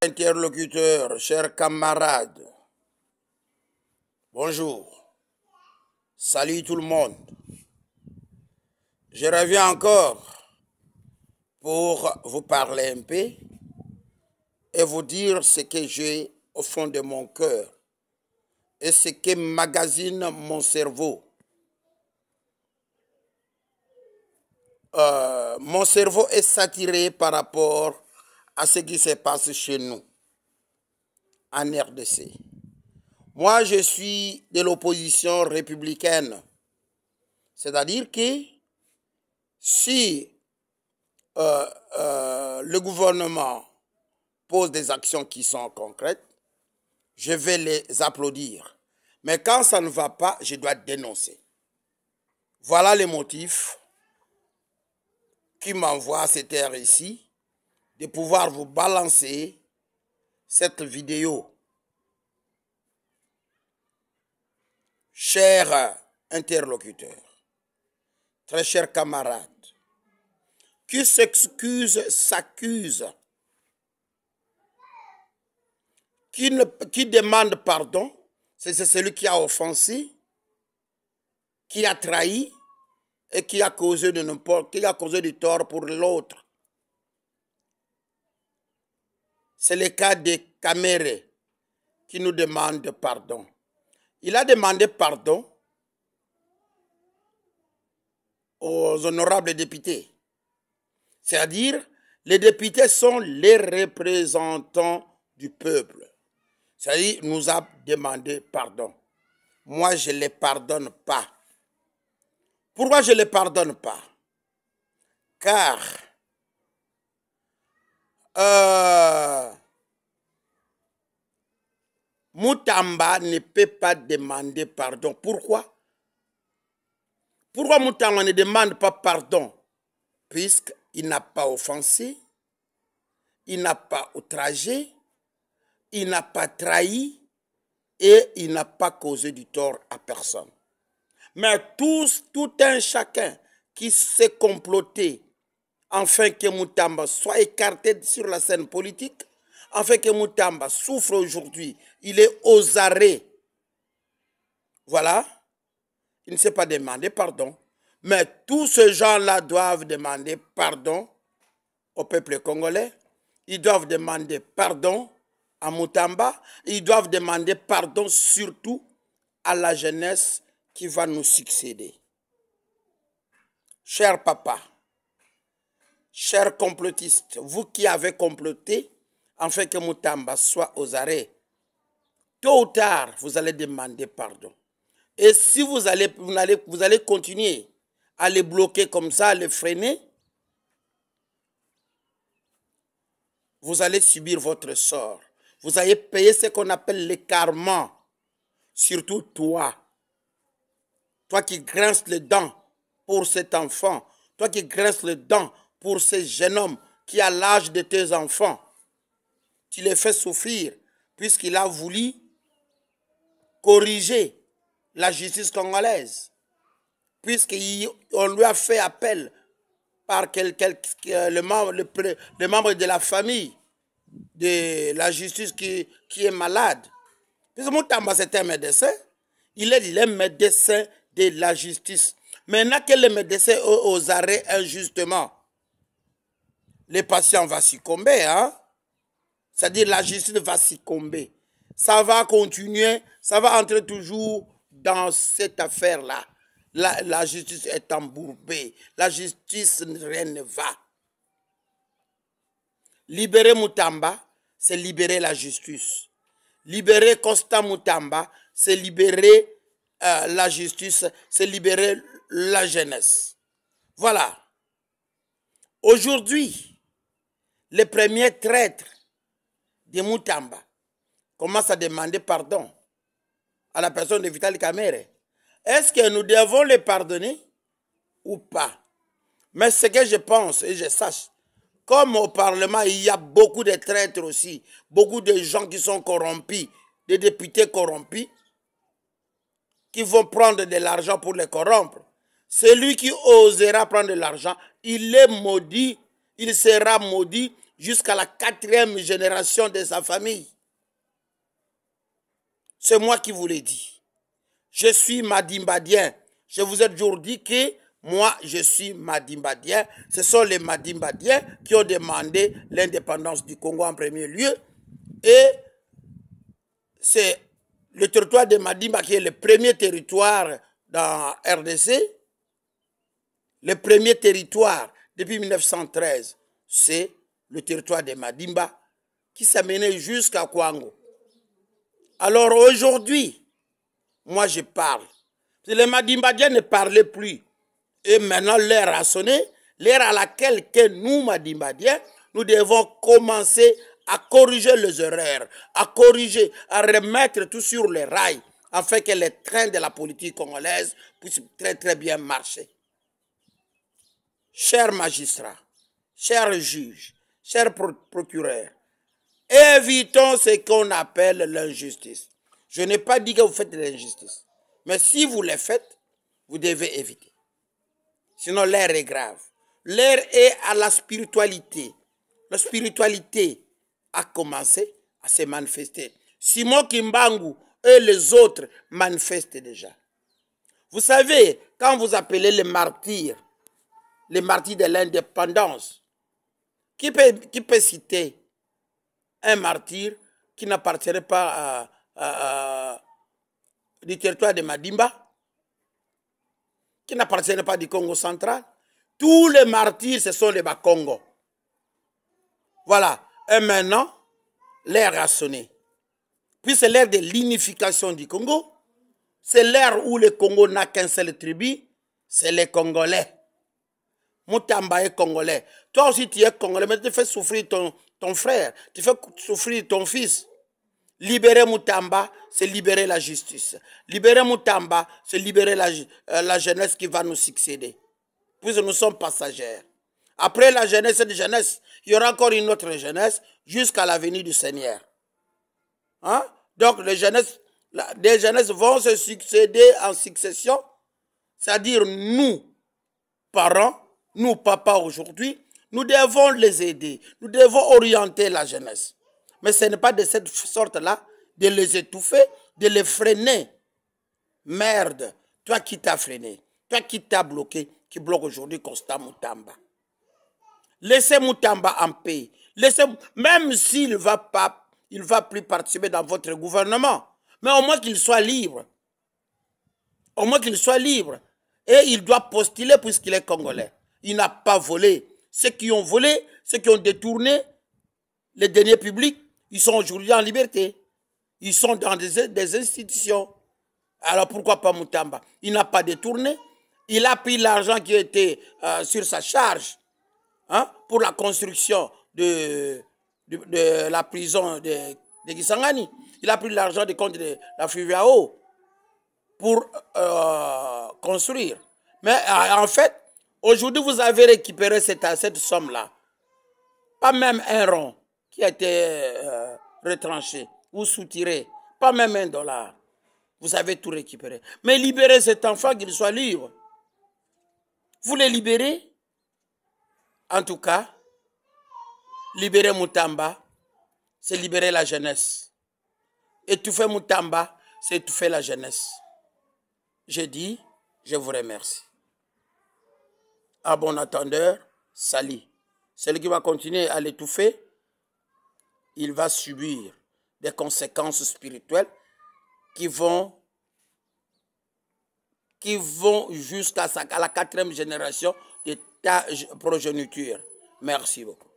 Interlocuteurs, chers camarades, bonjour, salut tout le monde. Je reviens encore pour vous parler un peu et vous dire ce que j'ai au fond de mon cœur et ce qui magasine mon cerveau. Mon cerveau est saturé par rapport à ce qui se passe chez nous, en RDC. Moi, je suis de l'opposition républicaine. C'est-à-dire que si le gouvernement pose des actions qui sont concrètes, je vais les applaudir. Mais quand ça ne va pas, je dois dénoncer. Voilà les motifs qui m'envoient à cette heure ici de pouvoir vous balancer cette vidéo. Chers interlocuteurs, très chers camarades, qui s'excuse s'accuse, qui demande pardon, c'est celui qui a offensé, qui a trahi et qui a causé du tort pour l'autre. C'est le cas de Kamere qui nous demande pardon. Il a demandé pardon aux honorables députés. C'est-à-dire, les députés sont les représentants du peuple. C'est-à-dire, il nous a demandé pardon. Moi, je ne les pardonne pas. Pourquoi je ne les pardonne pas? Car Moutamba ne peut pas demander pardon. Pourquoi? Pourquoi Moutamba ne demande pas pardon? Puisqu'il n'a pas offensé, il n'a pas outragé, il n'a pas trahi et il n'a pas causé du tort à personne. Mais tout un chacun qui s'est comploté afin que Moutamba soit écarté sur la scène politique, afin que Moutamba souffre aujourd'hui, il est aux arrêts. Voilà, il ne s'est pas demandé pardon. Mais tous ces gens-là doivent demander pardon au peuple congolais. Ils doivent demander pardon à Moutamba. Ils doivent demander pardon surtout à la jeunesse qui va nous succéder. Cher papa, chers complotistes, vous qui avez comploté afin que Moutamba soit aux arrêts, tôt ou tard, vous allez demander pardon. Et si vous allez continuer à les bloquer comme ça, à les freiner, vous allez subir votre sort. Vous allez payer ce qu'on appelle le karma. Surtout toi. Toi qui grinces les dents pour cet enfant. Toi qui grinces les dents pour ce jeune homme qui a l'âge de tes enfants. Tu les fais souffrir puisqu'il a voulu corriger la justice congolaise. Puisqu'on lui a fait appel par le membre de la famille de la justice qui est malade. Puisque Moutamba, c'est un médecin, il est le médecin de la justice. Maintenant que le médecin est aux arrêts injustement, les patients vont succomber, hein? C'est-à-dire la justice va succomber. Ça va continuer, ça va entrer toujours dans cette affaire-là. La justice est embourbée. La justice, rien ne va. Libérer Moutamba, c'est libérer la justice. Libérer Costa Moutamba, c'est libérer la justice, c'est libérer la jeunesse. Voilà. Aujourd'hui, les premiers traîtres de Moutamba commencent à demander pardon à la personne de Vital Kamerhe. Est-ce que nous devons les pardonner ou pas? Mais ce que je pense et je sache, comme au Parlement, il y a beaucoup de traîtres aussi, beaucoup de gens qui sont corrompus, des députés corrompus, qui vont prendre de l'argent pour les corrompre. Celui qui osera prendre de l'argent, il est maudit, il sera maudit jusqu'à la 4e génération de sa famille. C'est moi qui vous l'ai dit. Je suis Madimbadien. Je vous ai toujours dit que moi, je suis Madimbadien. Ce sont les Madimbadiens qui ont demandé l'indépendance du Congo en premier lieu. Et c'est le territoire de Madimba qui est le premier territoire dans RDC. Le premier territoire depuis 1913, c'est le territoire de Madimba qui s'est mené jusqu'à Kwango. Alors aujourd'hui, moi je parle. Les Madimbadiens ne parlaient plus. Et maintenant l'heure a sonné, l'heure à laquelle que nous, Madimbadiens, nous devons commencer à corriger les erreurs, à corriger, à remettre tout sur les rails, afin que les trains de la politique congolaise puissent très très bien marcher. Chers magistrats, chers juges, chers procureurs, évitons ce qu'on appelle l'injustice. Je n'ai pas dit que vous faites de l'injustice, mais si vous le faites, vous devez éviter. Sinon, l'air est grave. L'air est à la spiritualité. La spiritualité a commencé à se manifester. Simon Kimbangu et les autres manifestent déjà. Vous savez, quand vous appelez les martyrs de l'indépendance, qui peut citer un martyr qui n'appartirait pas du territoire de Madimba, qui n'appartirait pas du Congo central? Tous les martyrs, ce sont les Bakongo. Voilà. Et maintenant, l'ère a sonné. Puis c'est l'ère de l'unification du Congo. C'est l'ère où le Congo n'a qu'un seul tribu, c'est les Congolais. Moutamba est Congolais. Toi aussi, tu es Congolais, mais tu fais souffrir ton frère, tu fais souffrir ton fils. Libérer Moutamba, c'est libérer la justice. Libérer Moutamba, c'est libérer la jeunesse qui va nous succéder. Puisque nous sommes passagers. Après la jeunesse, cette jeunesse, il y aura encore une autre jeunesse jusqu'à la venue du Seigneur. Hein? Donc, des jeunesses vont se succéder en succession. C'est-à-dire, nous, parents, nous, papas aujourd'hui, nous devons les aider. Nous devons orienter la jeunesse. Mais ce n'est pas de cette sorte-là de les étouffer, de les freiner. Merde, toi qui t'as freiné, toi qui t'as bloqué, qui bloque aujourd'hui Constant Moutamba. Laissez Moutamba en paix. Même s'il ne va pas, il ne va plus participer dans votre gouvernement. Mais au moins qu'il soit libre. Au moins qu'il soit libre. Et il doit postuler puisqu'il est congolais. Il n'a pas volé. Ceux qui ont volé, ceux qui ont détourné les deniers publics, ils sont aujourd'hui en liberté. Ils sont dans des institutions. Alors pourquoi pas Moutamba? Il n'a pas détourné. Il a pris l'argent qui était sur sa charge, hein, pour la construction de la prison de Kisangani. Il a pris l'argent du compte de la Fuviao pour construire. Mais en fait, aujourd'hui, vous avez récupéré cette somme-là. Pas même un rond qui a été retranché ou soutiré. Pas même $1. Vous avez tout récupéré. Mais libérez cet enfant, qu'il soit libre. Vous les libérez. En tout cas, libérer Moutamba, c'est libérer la jeunesse. Étouffer Moutamba, c'est étouffer la jeunesse. Je dis, je vous remercie. À bon entendeur, salut. Celui qui va continuer à l'étouffer, il va subir des conséquences spirituelles qui vont jusqu'à la 4e génération de ta progéniture. Merci beaucoup.